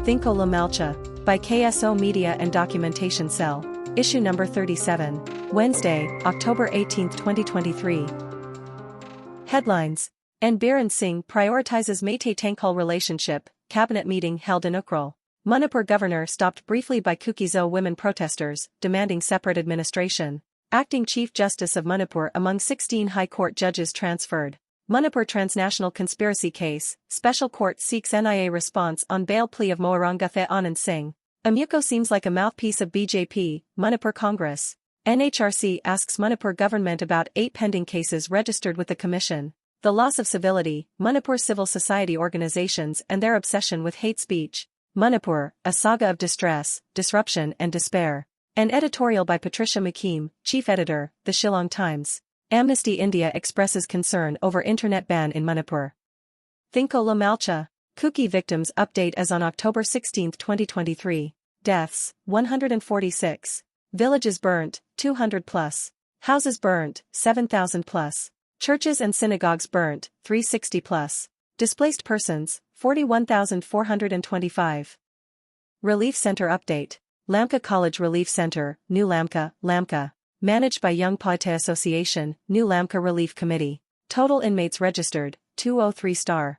Thingkho Le Malcha, by KSO Media and Documentation Cell, issue number 37, Wednesday, October 18, 2023. Headlines. N. Biren Singh prioritizes Meitei-Thingkho relationship, cabinet meeting held in Ukhrul. Manipur governor stopped briefly by Kuki women protesters, demanding separate administration. Acting Chief Justice of Manipur among 16 High Court judges transferred. Manipur transnational conspiracy case, Special Court seeks NIA response on bail plea of Moirangathe Anand Singh. Amuko seems like a mouthpiece of BJP, Manipur Congress. NHRC asks Manipur government about 8 pending cases registered with the commission. The loss of civility, Manipur civil society organizations and their obsession with hate speech. Manipur, a saga of distress, disruption and despair. An editorial by Patricia McKeem, chief editor, The Shillong Times. Amnesty India expresses concern over internet ban in Manipur. Thingkho Le Malcha. Kuki victims update as on October 16, 2023. Deaths, 146. Villages burnt, 200 plus. Houses burnt, 7,000 plus. Churches and synagogues burnt, 360 plus. Displaced persons, 41,425. Relief Center update. Lamka College Relief Center, New Lamka. Managed by Young Paite Association, New Lamka Relief Committee. Total inmates registered, 203 star.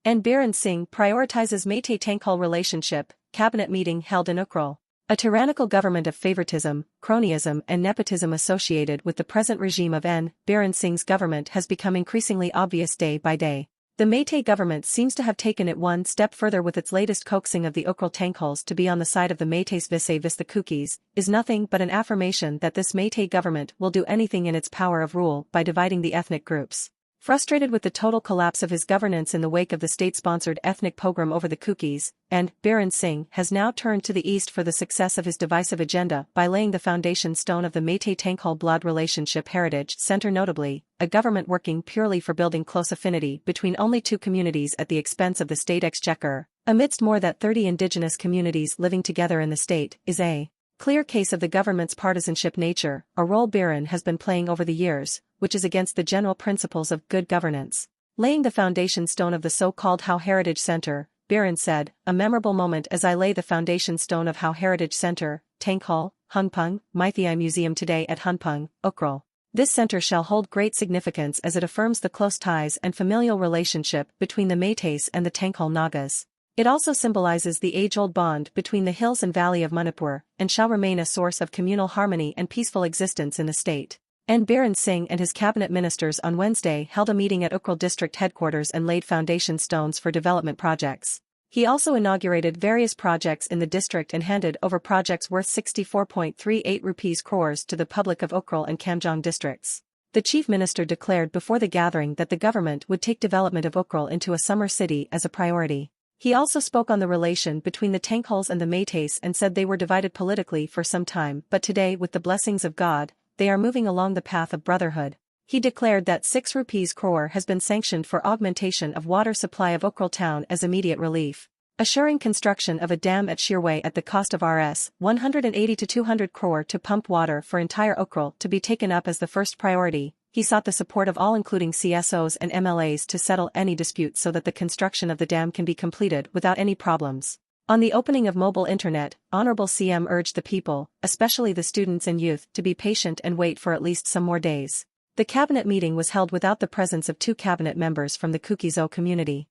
N. Biren Singh prioritizes Meitei-Thingkho relationship, cabinet meeting held in Ukhrul. A tyrannical government of favoritism, cronyism and nepotism associated with the present regime of N. Biren Singh's government has become increasingly obvious day by day. The Meitei government seems to have taken it one step further with its latest coaxing of the Ukhrul Thingkhols to be on the side of the Meiteis vis-a-vis the Kukis, is nothing but an affirmation that this Meitei government will do anything in its power of rule by dividing the ethnic groups. Frustrated with the total collapse of his governance in the wake of the state-sponsored ethnic pogrom over the Kukis, and Biren Singh has now turned to the east for the success of his divisive agenda by laying the foundation stone of the Meitei-Thingkho blood relationship heritage center, notably, a government working purely for building close affinity between only 2 communities at the expense of the state exchequer, amidst more than 30 indigenous communities living together in the state, is a clear case of the government's partisanship nature, a role Biren has been playing over the years, which is against the general principles of good governance. Laying the foundation stone of the so-called Hao Heritage Center, Biren said, "A memorable moment as I lay the foundation stone of Hao Heritage Center, Thingkho, Hungpung, Meitei Museum today at Hungpung, Ukhrul. This center shall hold great significance as it affirms the close ties and familial relationship between the Meiteis and the Thingkho Nagas. It also symbolizes the age-old bond between the hills and valley of Manipur, and shall remain a source of communal harmony and peaceful existence in the state." N. Biren Singh and his cabinet ministers on Wednesday held a meeting at Ukhrul district headquarters and laid foundation stones for development projects. He also inaugurated various projects in the district and handed over projects worth 64.38 rupees crores to the public of Ukhrul and Kamjong districts. The chief minister declared before the gathering that the government would take development of Ukhrul into a summer city as a priority. He also spoke on the relation between the Thingkhols and the Meiteis and said they were divided politically for some time, but today, with the blessings of God, they are moving along the path of brotherhood. He declared that 6 rupees crore has been sanctioned for augmentation of water supply of Ukhrul town as immediate relief, assuring construction of a dam at Shirway at the cost of Rs. 180 to 200 crore to pump water for entire Ukhrul to be taken up as the first priority. He sought the support of all including CSOs and MLAs to settle any disputes so that the construction of the dam can be completed without any problems. On the opening of mobile internet, Honorable CM urged the people, especially the students and youth, to be patient and wait for at least some more days. The cabinet meeting was held without the presence of 2 cabinet members from the Kuki community.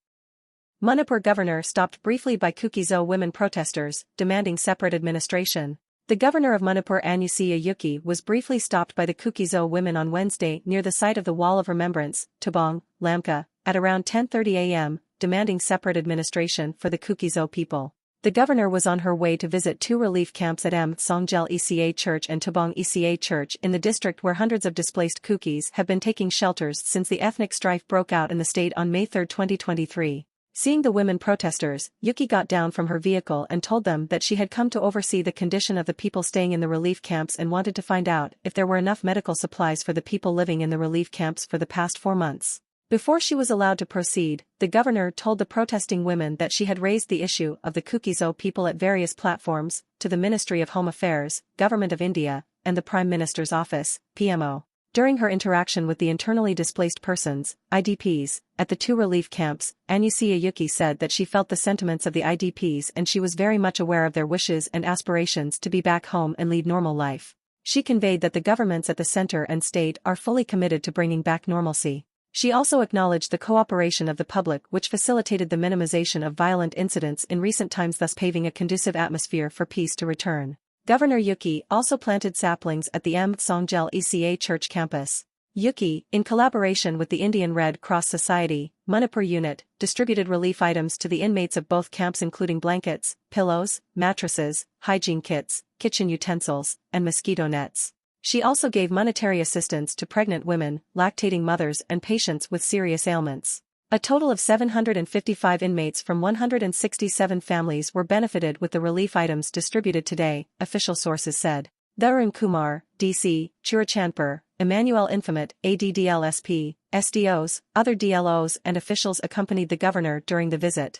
Manipur governor stopped briefly by Kuki women protesters, demanding separate administration. The governor of Manipur Anusiya Yuki was briefly stopped by the Kuki women on Wednesday near the site of the Wall of Remembrance, Tabong, Lamka, at around 10:30 a.m., demanding separate administration for the Kuki people. The governor was on her way to visit 2 relief camps at M. Songjel ECA Church and Tabong ECA Church in the district where hundreds of displaced Kukis have been taking shelters since the ethnic strife broke out in the state on May 3, 2023. Seeing the women protesters, Yuki got down from her vehicle and told them that she had come to oversee the condition of the people staying in the relief camps and wanted to find out if there were enough medical supplies for the people living in the relief camps for the past 4 months. Before she was allowed to proceed, the governor told the protesting women that she had raised the issue of the Kuki people at various platforms, to the Ministry of Home Affairs, Government of India, and the Prime Minister's Office, PMO. During her interaction with the internally displaced persons, IDPs, at the 2 relief camps, Anusia Yuki said that she felt the sentiments of the IDPs and she was very much aware of their wishes and aspirations to be back home and lead normal life. She conveyed that the governments at the center and state are fully committed to bringing back normalcy. She also acknowledged the cooperation of the public which facilitated the minimization of violent incidents in recent times, thus paving a conducive atmosphere for peace to return. Governor Yuki also planted saplings at the Mtsongjel ECA Church campus. Yuki, in collaboration with the Indian Red Cross Society, Manipur unit, distributed relief items to the inmates of both camps including blankets, pillows, mattresses, hygiene kits, kitchen utensils, and mosquito nets. She also gave monetary assistance to pregnant women, lactating mothers and patients with serious ailments. A total of 755 inmates from 167 families were benefited with the relief items distributed today, official sources said. Darun Kumar, DC, Churachandpur, Emmanuel Infamet, ADDLSP, SDOs, other DLOs and officials accompanied the governor during the visit.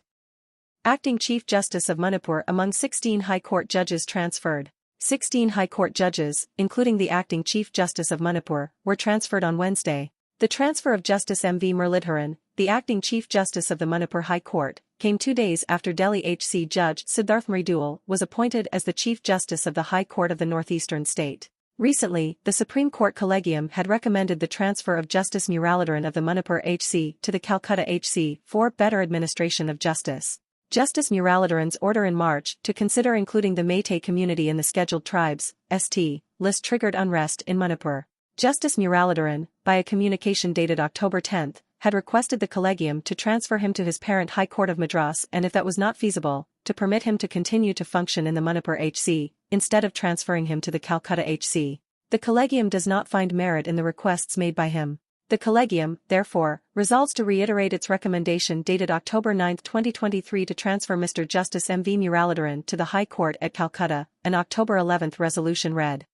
Acting Chief Justice of Manipur among 16 High Court judges transferred. 16 High Court judges, including the Acting Chief Justice of Manipur, were transferred on Wednesday. The transfer of Justice M.V. Muralidharan, the Acting Chief Justice of the Manipur High Court, came 2 days after Delhi HC Judge Siddharth Mridul was appointed as the Chief Justice of the High Court of the Northeastern State. Recently, the Supreme Court Collegium had recommended the transfer of Justice Muralidharan of the Manipur HC to the Calcutta HC for better administration of justice. Justice Muralidharan's order in March to consider including the Meitei community in the Scheduled Tribes (ST) list triggered unrest in Manipur. Justice Muralidharan, by a communication dated October 10, had requested the Collegium to transfer him to his parent High Court of Madras and if that was not feasible, to permit him to continue to function in the Manipur HC, instead of transferring him to the Calcutta HC. The Collegium does not find merit in the requests made by him. The Collegium, therefore, resolves to reiterate its recommendation dated October 9, 2023 to transfer Mr. Justice M.V. Muralidharan to the High Court at Calcutta, an October 11 resolution read.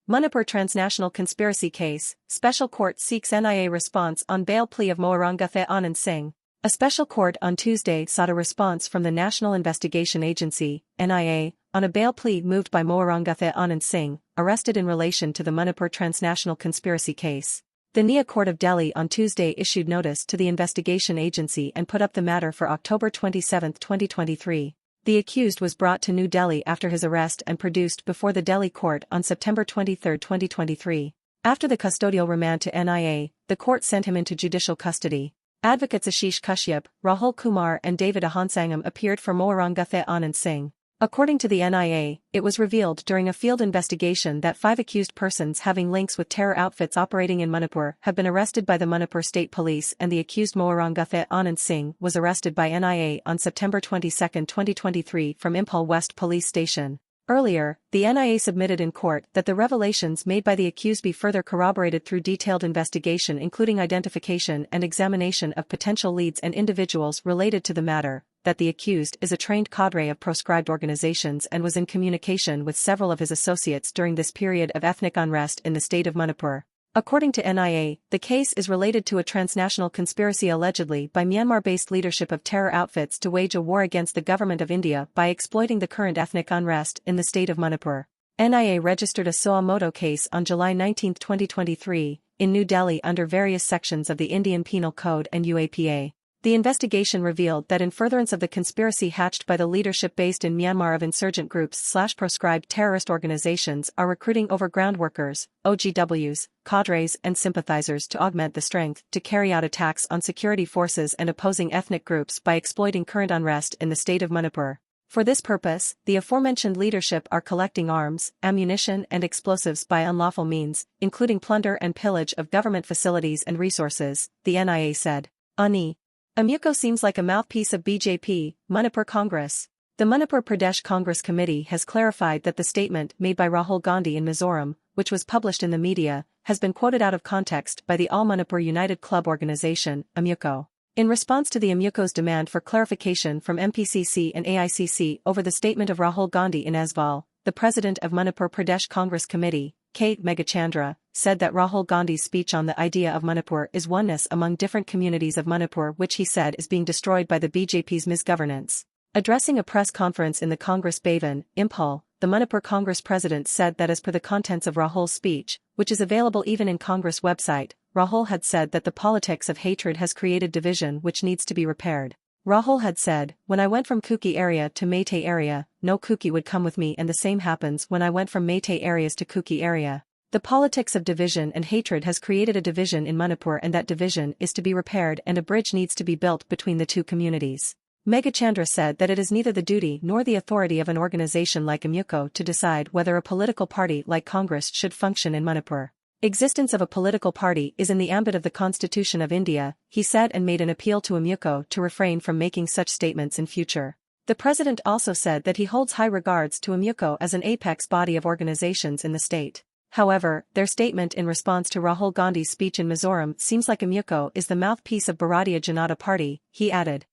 Manipur transnational conspiracy case, Special Court seeks NIA response on bail plea of Moarangathe Anand Singh. A special court on Tuesday sought a response from the National Investigation Agency, NIA, on a bail plea moved by Moarangathe Anand Singh, arrested in relation to the Manipur transnational conspiracy case. The NIA Court of Delhi on Tuesday issued notice to the investigation agency and put up the matter for October 27, 2023. The accused was brought to New Delhi after his arrest and produced before the Delhi court on September 23, 2023. After the custodial remand to NIA, the court sent him into judicial custody. Advocates Ashish Kashyap, Rahul Kumar and David Ahansangam appeared for Moarangathe Anand Singh. According to the NIA, it was revealed during a field investigation that 5 accused persons having links with terror outfits operating in Manipur have been arrested by the Manipur State Police and the accused Moarangathe Anand Singh was arrested by NIA on September 22, 2023 from Imphal West Police Station. Earlier, the NIA submitted in court that the revelations made by the accused be further corroborated through detailed investigation including identification and examination of potential leads and individuals related to the matter, that the accused is a trained cadre of proscribed organizations and was in communication with several of his associates during this period of ethnic unrest in the state of Manipur. According to NIA, the case is related to a transnational conspiracy allegedly by Myanmar-based leadership of terror outfits to wage a war against the government of India by exploiting the current ethnic unrest in the state of Manipur. NIA registered a suo motu case on July 19, 2023, in New Delhi under various sections of the Indian Penal Code and UAPA. The investigation revealed that in furtherance of the conspiracy hatched by the leadership based in Myanmar of insurgent groups/proscribed terrorist organizations are recruiting overground workers, OGWs, cadres and sympathizers to augment the strength to carry out attacks on security forces and opposing ethnic groups by exploiting current unrest in the state of Manipur. For this purpose, the aforementioned leadership are collecting arms, ammunition and explosives by unlawful means, including plunder and pillage of government facilities and resources, the NIA said. Ani. Amuko seems like a mouthpiece of BJP, Manipur Congress. The Manipur Pradesh Congress Committee has clarified that the statement made by Rahul Gandhi in Mizoram, which was published in the media, has been quoted out of context by the All Manipur United Club organization, Amuko. In response to the Amuko's demand for clarification from MPCC and AICC over the statement of Rahul Gandhi in Asval, the president of Manipur Pradesh Congress Committee, K. Megachandra, said that Rahul Gandhi's speech on the idea of Manipur is oneness among different communities of Manipur which he said is being destroyed by the BJP's misgovernance. Addressing a press conference in the Congress Bhavan, Imphal, the Manipur Congress president said that as per the contents of Rahul's speech, which is available even in Congress website, Rahul had said that the politics of hatred has created division which needs to be repaired. Rahul had said, "When I went from Kuki area to Meitei area, no Kuki would come with me, and the same happens when I went from Meitei areas to Kuki area. The politics of division and hatred has created a division in Manipur, and that division is to be repaired, and a bridge needs to be built between the two communities." Megachandra said that it is neither the duty nor the authority of an organization like AMUCO to decide whether a political party like Congress should function in Manipur. Existence of a political party is in the ambit of the Constitution of India, he said, and made an appeal to AMUCO to refrain from making such statements in future. The president also said that he holds high regards to AMUCO as an apex body of organizations in the state. However, their statement in response to Rahul Gandhi's speech in Mizoram seems like AMUCO is the mouthpiece of Bharatiya Janata Party, he added.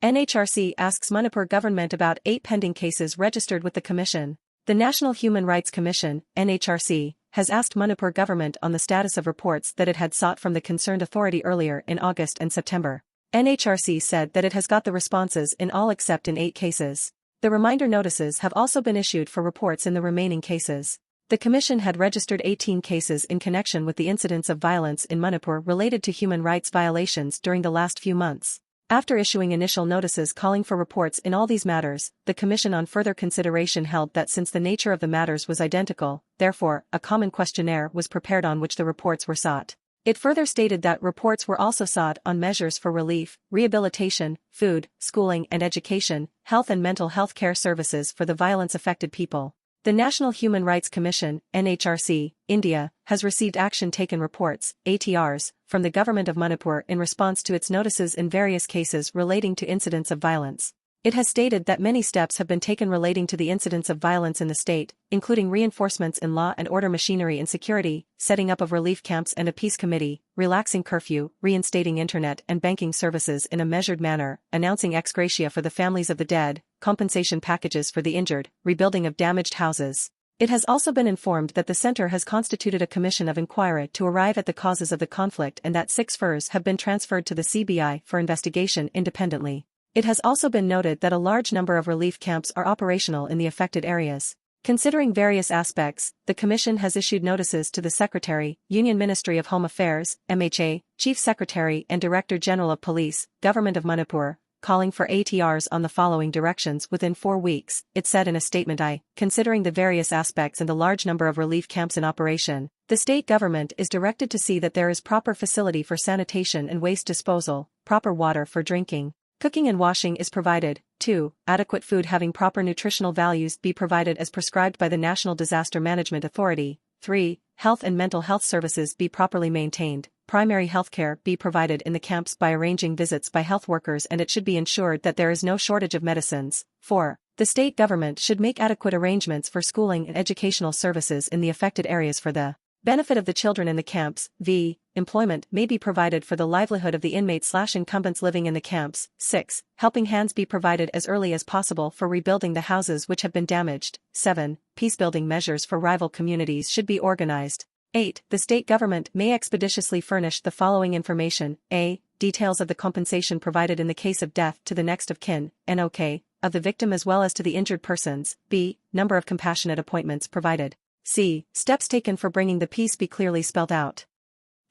NHRC asks Manipur government about 8 pending cases registered with the Commission. The National Human Rights Commission, NHRC, has asked Manipur government on the status of reports that it had sought from the concerned authority earlier in August and September. NHRC said that it has got the responses in all except in 8 cases. The reminder notices have also been issued for reports in the remaining cases. The Commission had registered 18 cases in connection with the incidents of violence in Manipur related to human rights violations during the last few months. After issuing initial notices calling for reports in all these matters, the Commission on further consideration held that since the nature of the matters was identical, therefore, a common questionnaire was prepared on which the reports were sought. It further stated that reports were also sought on measures for relief, rehabilitation, food, schooling and education, health and mental health care services for the violence-affected people. The National Human Rights Commission, NHRC, India, has received action taken reports, ATRs, from the government of Manipur in response to its notices in various cases relating to incidents of violence. It has stated that many steps have been taken relating to the incidents of violence in the state, including reinforcements in law and order machinery and security, setting up of relief camps and a peace committee, relaxing curfew, reinstating internet and banking services in a measured manner, announcing ex gratia for the families of the dead, compensation packages for the injured, rebuilding of damaged houses. It has also been informed that the center has constituted a commission of inquiry to arrive at the causes of the conflict, and that 6 FIRs have been transferred to the CBI for investigation independently. It has also been noted that a large number of relief camps are operational in the affected areas. Considering various aspects, the Commission has issued notices to the Secretary, Union Ministry of Home Affairs, MHA, Chief Secretary and Director General of Police, Government of Manipur, calling for ATRs on the following directions within 4 weeks, it said in a statement. Considering the various aspects and the large number of relief camps in operation, the state government is directed to see that there is proper facility for sanitation and waste disposal, proper water for drinking, cooking and washing is provided. 2. Adequate food having proper nutritional values be provided as prescribed by the National Disaster Management Authority. 3. Health and mental health services be properly maintained. Primary health care be provided in the camps by arranging visits by health workers, and it should be ensured that there is no shortage of medicines. 4. The state government should make adequate arrangements for schooling and educational services in the affected areas for the benefit of the children in the camps. Employment may be provided for the livelihood of the inmates/incumbents living in the camps. 6. Helping hands be provided as early as possible for rebuilding the houses which have been damaged. 7. Peacebuilding measures for rival communities should be organized. 8. The state government may expeditiously furnish the following information. A. Details of the compensation provided in the case of death to the next of kin, NOK, of the victim as well as to the injured persons. B. Number of compassionate appointments provided. C. Steps taken for bringing the peace be clearly spelled out.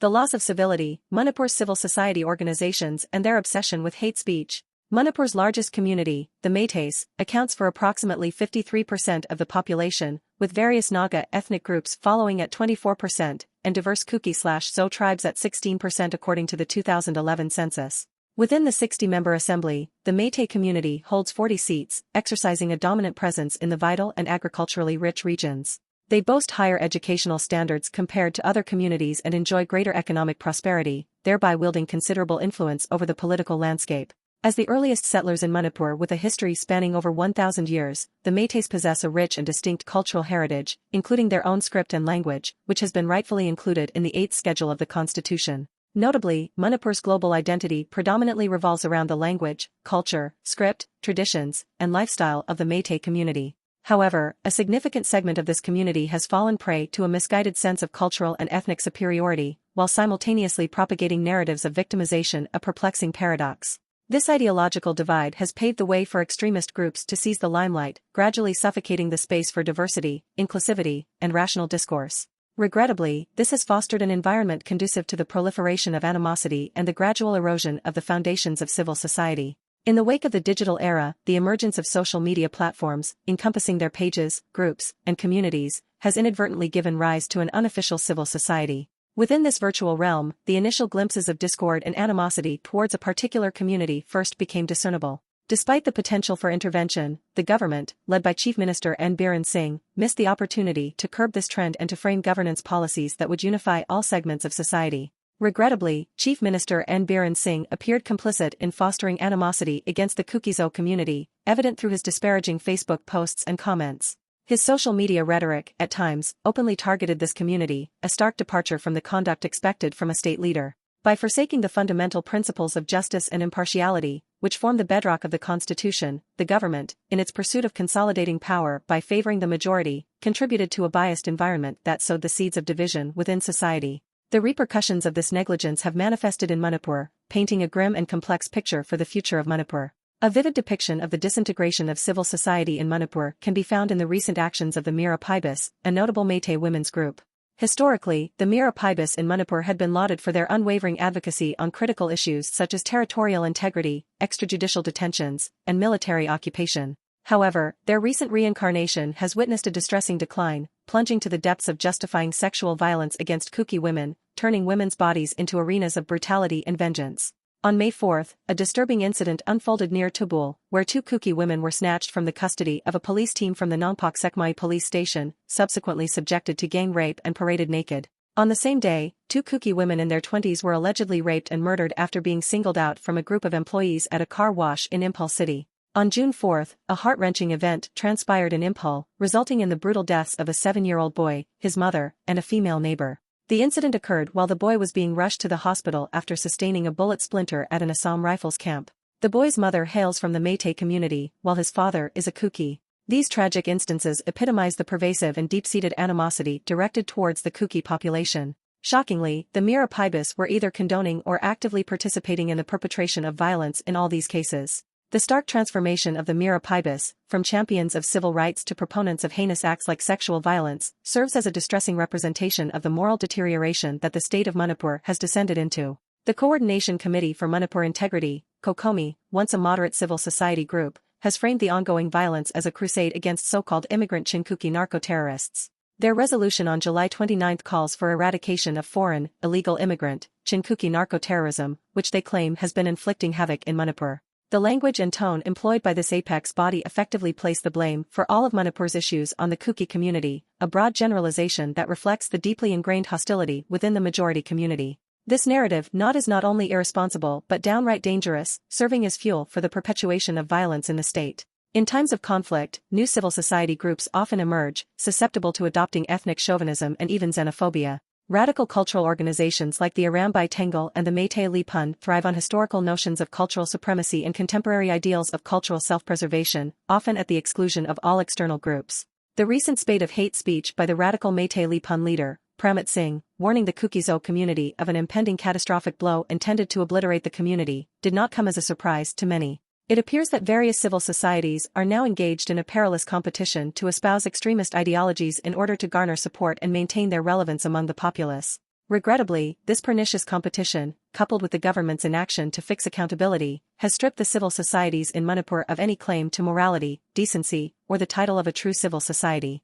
The loss of civility, Manipur's civil society organizations and their obsession with hate speech. Manipur's largest community, the Meiteis, accounts for approximately 53% of the population, with various Naga ethnic groups following at 24% and diverse Kuki/So tribes at 16% according to the 2011 census. Within the 60-member assembly, the Meitei community holds 40 seats, exercising a dominant presence in the vital and agriculturally rich regions. They boast higher educational standards compared to other communities and enjoy greater economic prosperity, thereby wielding considerable influence over the political landscape. As the earliest settlers in Manipur with a history spanning over 1,000 years, the Meiteis possess a rich and distinct cultural heritage, including their own script and language, which has been rightfully included in the 8th schedule of the Constitution. Notably, Manipur's global identity predominantly revolves around the language, culture, script, traditions, and lifestyle of the Meitei community. However, a significant segment of this community has fallen prey to a misguided sense of cultural and ethnic superiority, while simultaneously propagating narratives of victimization, a perplexing paradox. This ideological divide has paved the way for extremist groups to seize the limelight, gradually suffocating the space for diversity, inclusivity, and rational discourse. Regrettably, this has fostered an environment conducive to the proliferation of animosity and the gradual erosion of the foundations of civil society. In the wake of the digital era, the emergence of social media platforms, encompassing their pages, groups, and communities, has inadvertently given rise to an unofficial civil society. Within this virtual realm, the initial glimpses of discord and animosity towards a particular community first became discernible. Despite the potential for intervention, the government, led by Chief Minister N. Biren Singh, missed the opportunity to curb this trend and to frame governance policies that would unify all segments of society. Regrettably, Chief Minister N. Biren Singh appeared complicit in fostering animosity against the Kuki community, evident through his disparaging Facebook posts and comments. His social media rhetoric, at times, openly targeted this community, a stark departure from the conduct expected from a state leader. By forsaking the fundamental principles of justice and impartiality, which form the bedrock of the Constitution, the government, in its pursuit of consolidating power by favoring the majority, contributed to a biased environment that sowed the seeds of division within society. The repercussions of this negligence have manifested in Manipur, painting a grim and complex picture for the future of Manipur. A vivid depiction of the disintegration of civil society in Manipur can be found in the recent actions of the Mira Paibis, a notable Meitei women's group. Historically, the Mira Paibis in Manipur had been lauded for their unwavering advocacy on critical issues such as territorial integrity, extrajudicial detentions, and military occupation. However, their recent reincarnation has witnessed a distressing decline, plunging to the depths of justifying sexual violence against Kuki women, turning women's bodies into arenas of brutality and vengeance. On May 4, a disturbing incident unfolded near Tubul, where 2 Kuki women were snatched from the custody of a police team from the Nongpak Sekmai police station, subsequently subjected to gang rape and paraded naked. On the same day, 2 Kuki women in their 20s were allegedly raped and murdered after being singled out from a group of employees at a car wash in Impal City. On June 4, a heart-wrenching event transpired in Impal, resulting in the brutal deaths of a 7-year-old boy, his mother, and a female neighbor. The incident occurred while the boy was being rushed to the hospital after sustaining a bullet splinter at an Assam Rifles camp. The boy's mother hails from the Meitei community, while his father is a Kuki. These tragic instances epitomize the pervasive and deep-seated animosity directed towards the Kuki population. Shockingly, the Mira Paibis were either condoning or actively participating in the perpetration of violence in all these cases. The stark transformation of the Mira Paibis, from champions of civil rights to proponents of heinous acts like sexual violence, serves as a distressing representation of the moral deterioration that the state of Manipur has descended into. The Coordination Committee for Manipur Integrity, COCOMI, once a moderate civil society group, has framed the ongoing violence as a crusade against so-called immigrant Chinkuki narco-terrorists. Their resolution on July 29 calls for eradication of foreign, illegal immigrant, Chinkuki narco-terrorism, which they claim has been inflicting havoc in Manipur. The language and tone employed by this apex body effectively place the blame for all of Manipur's issues on the Kuki community, a broad generalization that reflects the deeply ingrained hostility within the majority community. This narrative is not only irresponsible but downright dangerous, serving as fuel for the perpetuation of violence in the state. In times of conflict, new civil society groups often emerge, susceptible to adopting ethnic chauvinism and even xenophobia. Radical cultural organizations like the Arambai Tengal and the Meitei Le Pun thrive on historical notions of cultural supremacy and contemporary ideals of cultural self-preservation, often at the exclusion of all external groups. The recent spate of hate speech by the radical Meitei Le Pun leader, Pramit Singh, warning the Kuki community of an impending catastrophic blow intended to obliterate the community, did not come as a surprise to many. It appears that various civil societies are now engaged in a perilous competition to espouse extremist ideologies in order to garner support and maintain their relevance among the populace. Regrettably, this pernicious competition, coupled with the government's inaction to fix accountability, has stripped the civil societies in Manipur of any claim to morality, decency, or the title of a true civil society.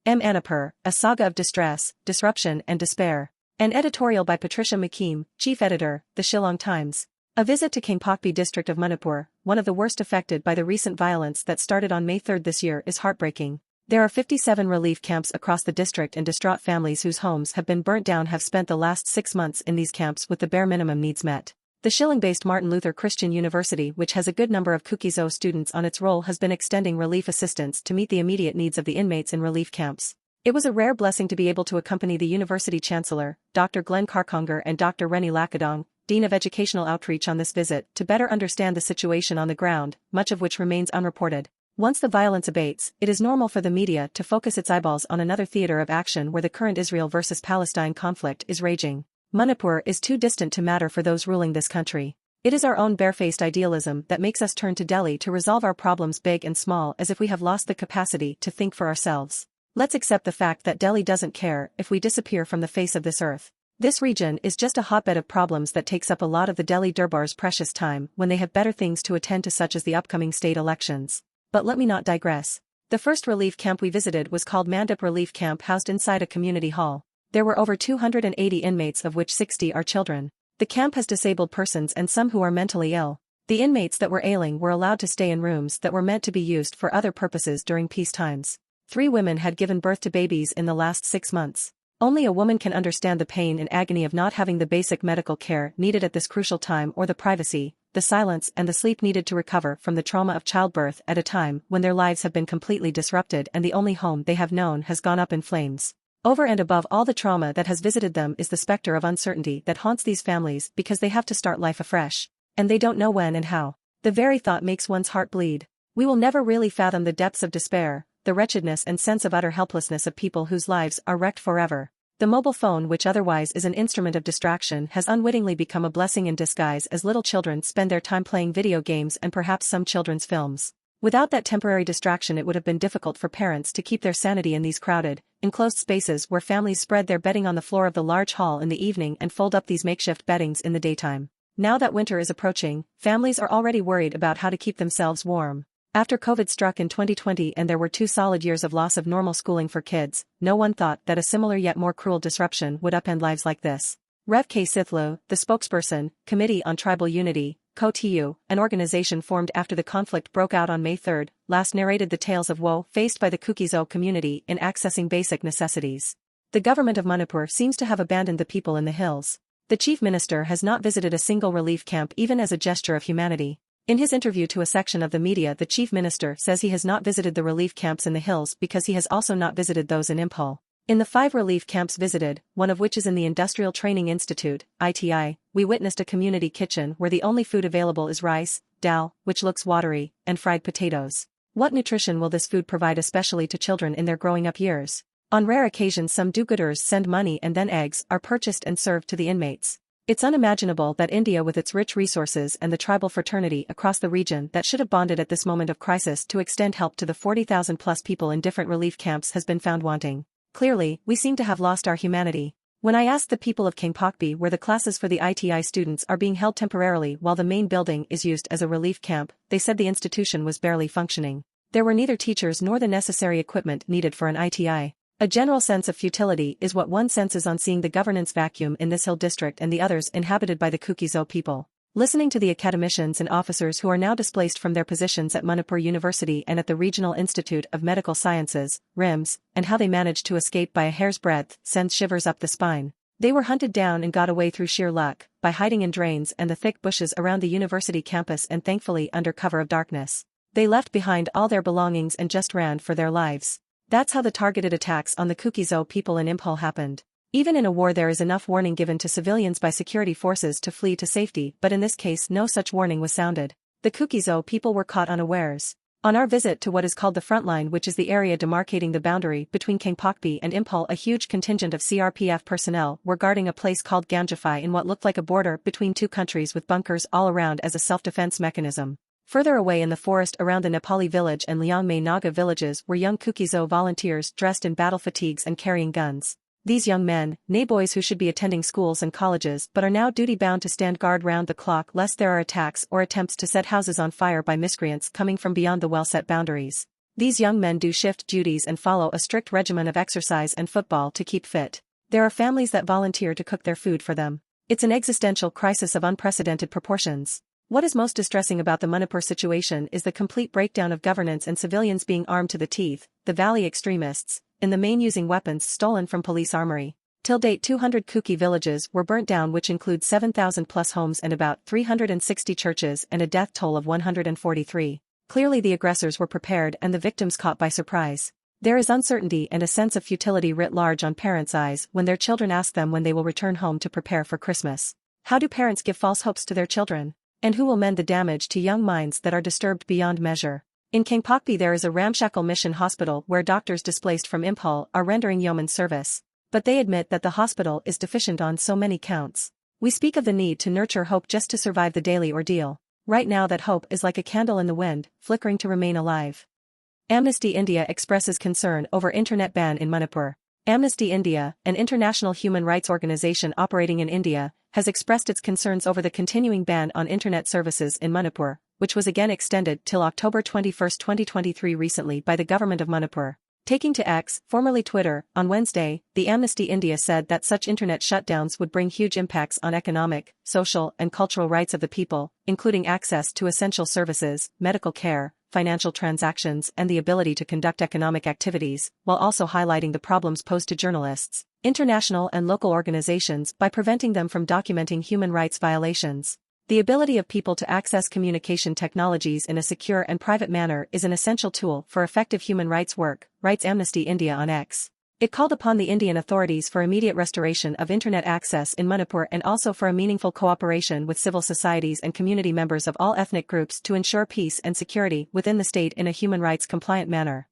Manipur, a saga of distress, disruption and despair. An editorial by Patricia McKeem, Chief Editor, The Shillong Times. A visit to Kangpokpi district of Manipur, one of the worst affected by the recent violence that started on May 3 this year, is heartbreaking. There are 57 relief camps across the district and distraught families whose homes have been burnt down have spent the last 6 months in these camps with the bare minimum needs met. The Shillong-based Martin Luther Christian University, which has a good number of Kuki students on its roll, has been extending relief assistance to meet the immediate needs of the inmates in relief camps. It was a rare blessing to be able to accompany the university chancellor, Dr. Glenn Karkonger, and Dr. Rennie Lakadong, Dean of Educational Outreach, on this visit to better understand the situation on the ground, much of which remains unreported. Once the violence abates, it is normal for the media to focus its eyeballs on another theater of action where the current Israel versus Palestine conflict is raging. Manipur is too distant to matter for those ruling this country. It is our own barefaced idealism that makes us turn to Delhi to resolve our problems big and small, as if we have lost the capacity to think for ourselves. Let's accept the fact that Delhi doesn't care if we disappear from the face of this earth. This region is just a hotbed of problems that takes up a lot of the Delhi Durbar's precious time when they have better things to attend to, such as the upcoming state elections. But let me not digress. The first relief camp we visited was called Mandip Relief Camp, housed inside a community hall. There were over 280 inmates, of which 60 are children. The camp has disabled persons and some who are mentally ill. The inmates that were ailing were allowed to stay in rooms that were meant to be used for other purposes during peace times. 3 women had given birth to babies in the last 6 months. Only a woman can understand the pain and agony of not having the basic medical care needed at this crucial time, or the privacy, the silence and the sleep needed to recover from the trauma of childbirth at a time when their lives have been completely disrupted and the only home they have known has gone up in flames. Over and above all the trauma that has visited them is the specter of uncertainty that haunts these families, because they have to start life afresh. And they don't know when and how. The very thought makes one's heart bleed. We will never really fathom the depths of despair, the wretchedness and sense of utter helplessness of people whose lives are wrecked forever. The mobile phone, which otherwise is an instrument of distraction, has unwittingly become a blessing in disguise, as little children spend their time playing video games and perhaps some children's films. Without that temporary distraction, it would have been difficult for parents to keep their sanity in these crowded, enclosed spaces where families spread their bedding on the floor of the large hall in the evening and fold up these makeshift beddings in the daytime. Now that winter is approaching, families are already worried about how to keep themselves warm. After COVID struck in 2020 and there were 2 solid years of loss of normal schooling for kids, no one thought that a similar yet more cruel disruption would upend lives like this. Rev K. Sithlu, the spokesperson, Committee on Tribal Unity, COTU, an organization formed after the conflict broke out on May 3, last narrated the tales of woe faced by the Kuki community in accessing basic necessities. The government of Manipur seems to have abandoned the people in the hills. The chief minister has not visited a single relief camp, even as a gesture of humanity. In his interview to a section of the media, the chief minister says he has not visited the relief camps in the hills because he has also not visited those in Imphal. In the 5 relief camps visited, one of which is in the Industrial Training Institute, ITI, we witnessed a community kitchen where the only food available is rice, dal, which looks watery, and fried potatoes. What nutrition will this food provide, especially to children in their growing up years? On rare occasions some do-gooders send money and then eggs are purchased and served to the inmates. It's unimaginable that India, with its rich resources and the tribal fraternity across the region that should have bonded at this moment of crisis to extend help to the 40,000 plus people in different relief camps, has been found wanting. Clearly, we seem to have lost our humanity. When I asked the people of Kangpokpi where the classes for the ITI students are being held temporarily while the main building is used as a relief camp, they said the institution was barely functioning. There were neither teachers nor the necessary equipment needed for an ITI. A general sense of futility is what one senses on seeing the governance vacuum in this hill district and the others inhabited by the Kuki people. Listening to the academicians and officers who are now displaced from their positions at Manipur University and at the Regional Institute of Medical Sciences, RIMS, and how they managed to escape by a hair's breadth, sends shivers up the spine. They were hunted down and got away through sheer luck, by hiding in drains and the thick bushes around the university campus, and thankfully under cover of darkness. They left behind all their belongings and just ran for their lives. That's how the targeted attacks on the Kuki people in Imphal happened. Even in a war there is enough warning given to civilians by security forces to flee to safety, but in this case no such warning was sounded. The Kuki people were caught unawares. On our visit to what is called the front line, which is the area demarcating the boundary between Kangpokpi and Imphal, a huge contingent of CRPF personnel were guarding a place called Gamjafai in what looked like a border between 2 countries, with bunkers all around as a self-defense mechanism. Further away in the forest around the Nepali village and Liangmei Naga villages were young Kuki volunteers dressed in battle fatigues and carrying guns. These young men, nay boys who should be attending schools and colleges but are now duty-bound to stand guard round the clock lest there are attacks or attempts to set houses on fire by miscreants coming from beyond the well-set boundaries. These young men do shift duties and follow a strict regimen of exercise and football to keep fit. There are families that volunteer to cook their food for them. It's an existential crisis of unprecedented proportions. What is most distressing about the Manipur situation is the complete breakdown of governance and civilians being armed to the teeth, the valley extremists, in the main using weapons stolen from police armory. Till date 200 Kuki villages were burnt down, which includes 7,000 plus homes and about 360 churches, and a death toll of 143. Clearly the aggressors were prepared and the victims caught by surprise. There is uncertainty and a sense of futility writ large on parents' eyes when their children ask them when they will return home to prepare for Christmas. How do parents give false hopes to their children? And who will mend the damage to young minds that are disturbed beyond measure? In Kangpokpi there is a ramshackle mission hospital where doctors displaced from Imphal are rendering yeoman service. But they admit that the hospital is deficient on so many counts. We speak of the need to nurture hope just to survive the daily ordeal. Right now that hope is like a candle in the wind, flickering to remain alive. Amnesty India expresses concern over internet ban in Manipur. Amnesty India, an international human rights organization operating in India, has expressed its concerns over the continuing ban on internet services in Manipur, which was again extended till October 21, 2023 recently by the government of Manipur. Taking to X, formerly Twitter, on Wednesday, the Amnesty India said that such internet shutdowns would bring huge impacts on economic, social and cultural rights of the people, including access to essential services, medical care, financial transactions and the ability to conduct economic activities, while also highlighting the problems posed to journalists, international and local organizations by preventing them from documenting human rights violations. The ability of people to access communication technologies in a secure and private manner is an essential tool for effective human rights work, writes Amnesty India on X. It called upon the Indian authorities for immediate restoration of internet access in Manipur and also for a meaningful cooperation with civil societies and community members of all ethnic groups to ensure peace and security within the state in a human rights compliant manner.